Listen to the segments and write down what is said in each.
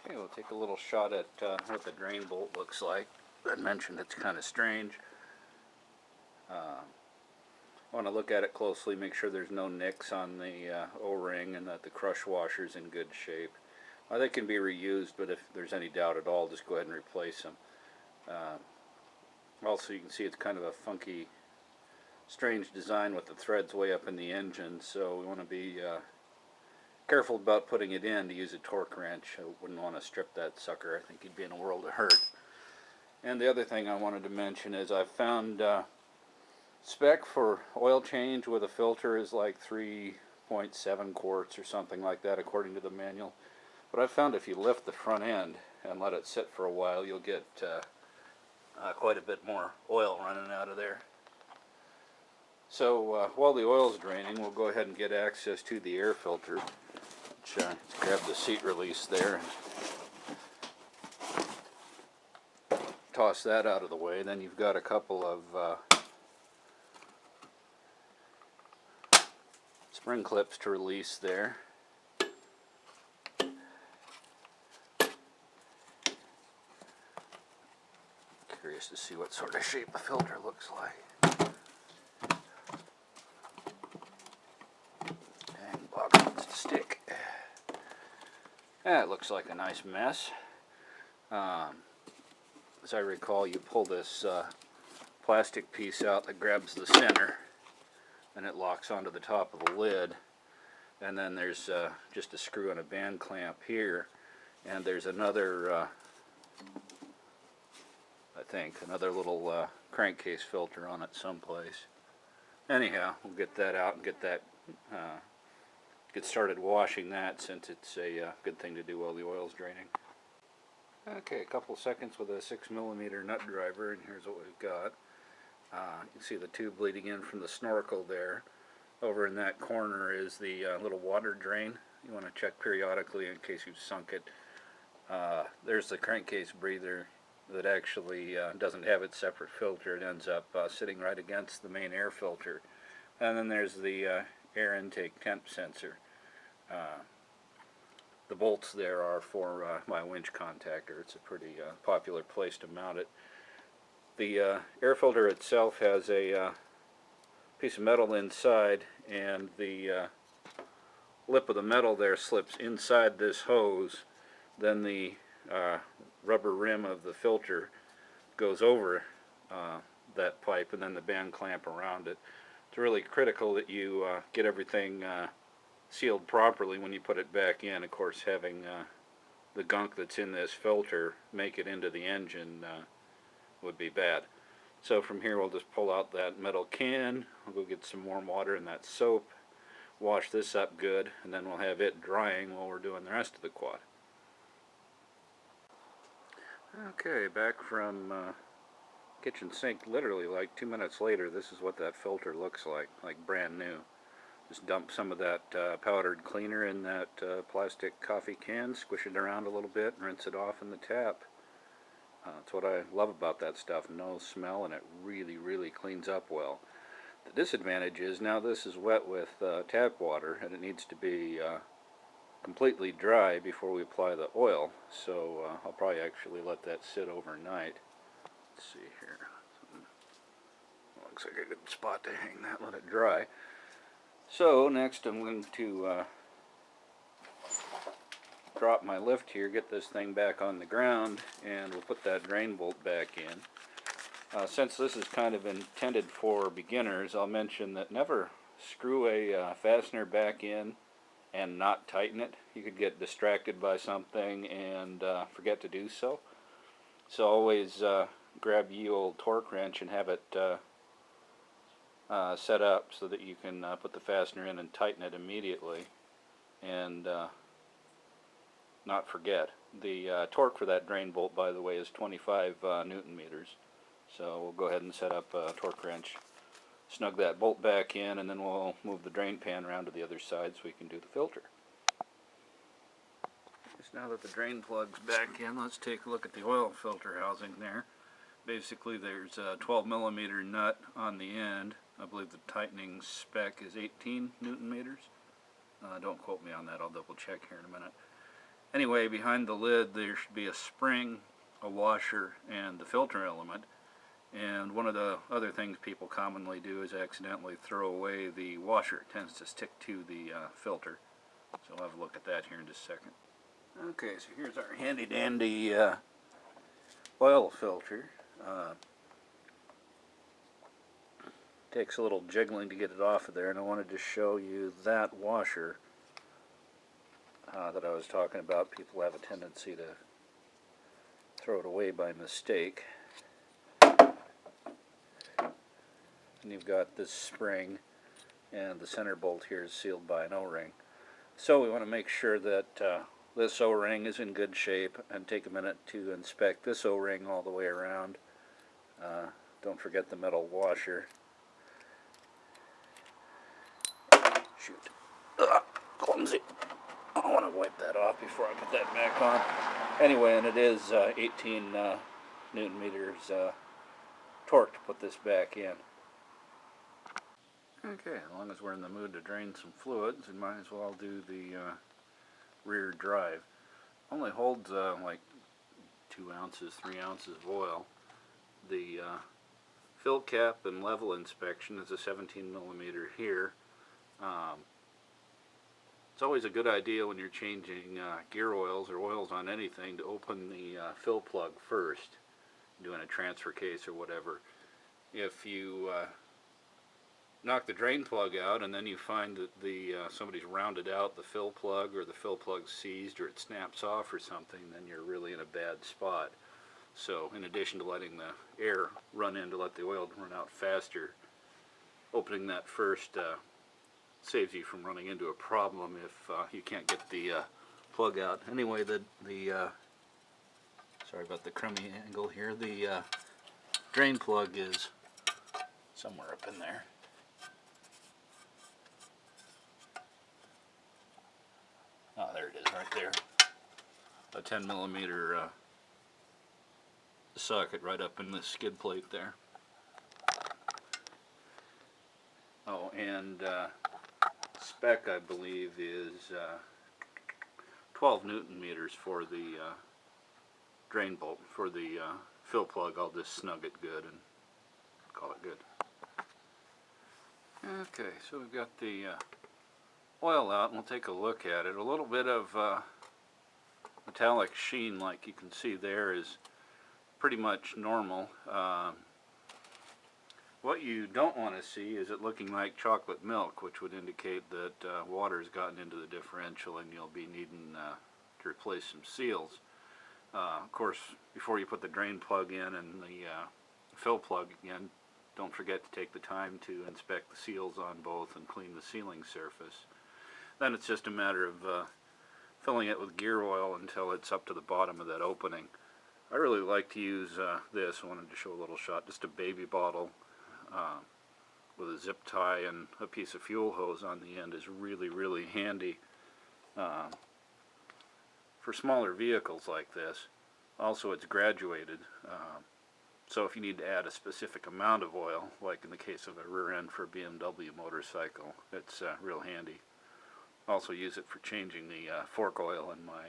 Okay, we'll take a little shot at what the drain bolt looks like. I mentioned it's kind of strange. I want to look at it closely, make sure there's no nicks on the O-ring and that the crush washer's in good shape. They can be reused, but if there's any doubt at all, just go ahead and replace them. Also, you can see it's kind of a funky, strange design with the threads way up in the engine, so we want to be careful about putting it in to use a torque wrench. I wouldn't want to strip that sucker. I think he'd be in a world of hurt. And the other thing I wanted to mention is I found spec for oil change with a filter is like 3.7 quarts or something like that according to the manual. But I found if you lift the front end and let it sit for a while, you'll get quite a bit more oil running out of there. So while the oil's draining, we'll go ahead and get access to the air filter. Let's grab the seat release there and toss that out of the way. Then you've got a couple of spring clips to release there. Curious to see what sort of shape the filter looks like. And box wants to stick. That looks like a nice mess. As I recall, you pull this plastic piece out that grabs the center and it locks onto the top of the lid, and then there's just a screw and a band clamp here, and there's another I think another little crankcase filter on it someplace. Anyhow, we'll get that out and get that get started washing that, since it's a good thing to do while the oil's draining. Okay, a couple seconds with a 6mm nut driver, and here's what we've got. You can see the tube leading in from the snorkel there. Over in that corner is the little water drain. You want to check periodically in case you've sunk it. There's the crankcase breather that actually doesn't have its separate filter. It ends up sitting right against the main air filter. And then there's the air intake temp sensor. The bolts there are for my winch contactor. It's a pretty popular place to mount it. The air filter itself has a piece of metal inside, and the lip of the metal there slips inside this hose. Then the rubber rim of the filter goes over that pipe, and then the band clamp around it. It's really critical that you get everything sealed properly when you put it back in. Of course, having the gunk that's in this filter make it into the engine would be bad. So from here we'll just pull out that metal can, we'll go get some warm water and that soap, wash this up good, and then we'll have it drying while we're doing the rest of the quad. Okay, back from kitchen sink literally like 2 minutes later. This is what that filter looks like brand new. Just dump some of that powdered cleaner in that plastic coffee can, squish it around a little bit, and rinse it off in the tap. That's what I love about that stuff. No smell, and it really cleans up well. The disadvantage is now this is wet with tap water, and it needs to be completely dry before we apply the oil. So I'll probably actually let that sit overnight. Let's see here. Looks like a good spot to hang that, let it dry. So next I'm going to drop my lift here, get this thing back on the ground, and we'll put that drain bolt back in. Since this is kind of intended for beginners, I'll mention that never screw a fastener back in and not tighten it. You could get distracted by something and forget to do so. So always grab ye old torque wrench and have it set up so that you can put the fastener in and tighten it immediately, and not forget. The torque for that drain bolt, by the way, is 25 Newton meters. So we'll go ahead and set up a torque wrench, snug that bolt back in, and then we'll move the drain pan around to the other side so we can do the filter. Just now that the drain plug's back in, let's take a look at the oil filter housing there. Basically there's a 12mm nut on the end. I believe the tightening spec is 18 Newton meters. Don't quote me on that, I'll double check here in a minute. Anyway, behind the lid there should be a spring, a washer, and the filter element. And one of the other things people commonly do is accidentally throw away the washer. It tends to stick to the filter. So we'll have a look at that here in just a second. Okay, so here's our handy dandy oil filter. Takes a little jiggling to get it off of there, and I wanted to show you that washer that I was talking about. People have a tendency to throw it away by mistake. And you've got this spring, and the center bolt here is sealed by an O-ring. So we want to make sure that this O-ring is in good shape, and take a minute to inspect this O-ring all the way around. Don't forget the metal washer. Shoot. Clumsy. I want to wipe that off before I put that back on. Anyway, and it is 18 Newton meters torque to put this back in. Okay, as long as we're in the mood to drain some fluids, we might as well do the rear drive. Only holds like 2 ounces, 3 ounces of oil. The fill cap and level inspection is a 17 millimeter here. It's always a good idea when you're changing gear oils or oils on anything to open the fill plug first, doing a transfer case or whatever. If you knock the drain plug out and then you find that somebody's rounded out the fill plug, or the fill plug's seized, or it snaps off or something, then you're really in a bad spot. So in addition to letting the air run in to let the oil run out faster, opening that first saves you from running into a problem if you can't get the plug out. Anyway, sorry about the crummy angle here, the drain plug is somewhere up in there. Oh, there it is, right there. A 10 millimeter socket right up in the skid plate there. Oh, and spec, I believe, is 12 Newton meters for the drain bolt. For the fill plug, I'll just snug it good and call it good. Okay, so we've got the oil out, and we'll take a look at it. A little bit of metallic sheen, like you can see there, is pretty much normal. What you don't want to see is it looking like chocolate milk, which would indicate that water has gotten into the differential and you'll be needing to replace some seals. Of course, before you put the drain plug in and the fill plug again, don't forget to take the time to inspect the seals on both and clean the sealing surface. Then it's just a matter of filling it with gear oil until it's up to the bottom of that opening. I really like to use this. I wanted to show a little shot, just a baby bottle with a zip tie and a piece of fuel hose on the end is really, really handy for smaller vehicles like this. Also, it's graduated, so if you need to add a specific amount of oil, like in the case of a rear end for a BMW motorcycle, it's real handy. Also use it for changing the fork oil in my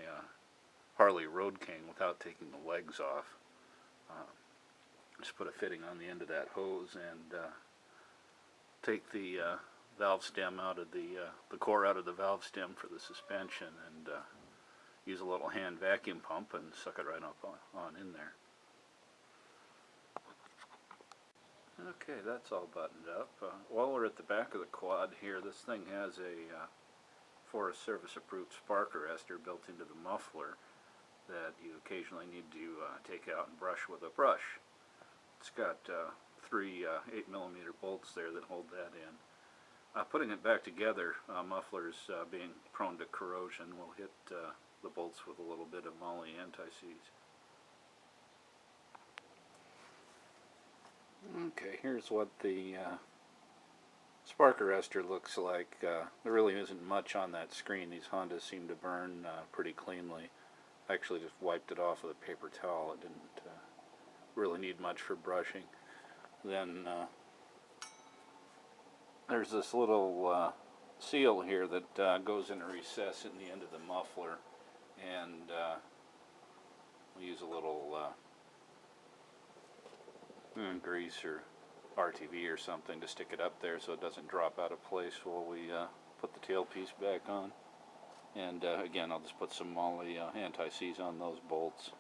Harley Road King without taking the legs off. Just put a fitting on the end of that hose and take the valve stem out of the core out of the valve stem for the suspension, and use a little hand vacuum pump and suck it right up on in there. Okay, that's all buttoned up. While we're at the back of the quad here, this thing has a Forest Service approved spark arrestor built into the muffler that you occasionally need to take out and brush with a brush. It's got 3 8mm bolts there that hold that in. Putting it back together, mufflers being prone to corrosion, will hit the bolts with a little bit of moly anti-seize. Okay, here's what the spark arrestor looks like. There really isn't much on that screen. These Hondas seem to burn pretty cleanly. I actually just wiped it off with a paper towel. It didn't really need much for brushing. Then there's this little seal here that goes in a recess in the end of the muffler, and we use a little grease or RTV or something to stick it up there so it doesn't drop out of place while we put the tailpiece back on. And again, I'll just put some Moly anti-seize on those bolts.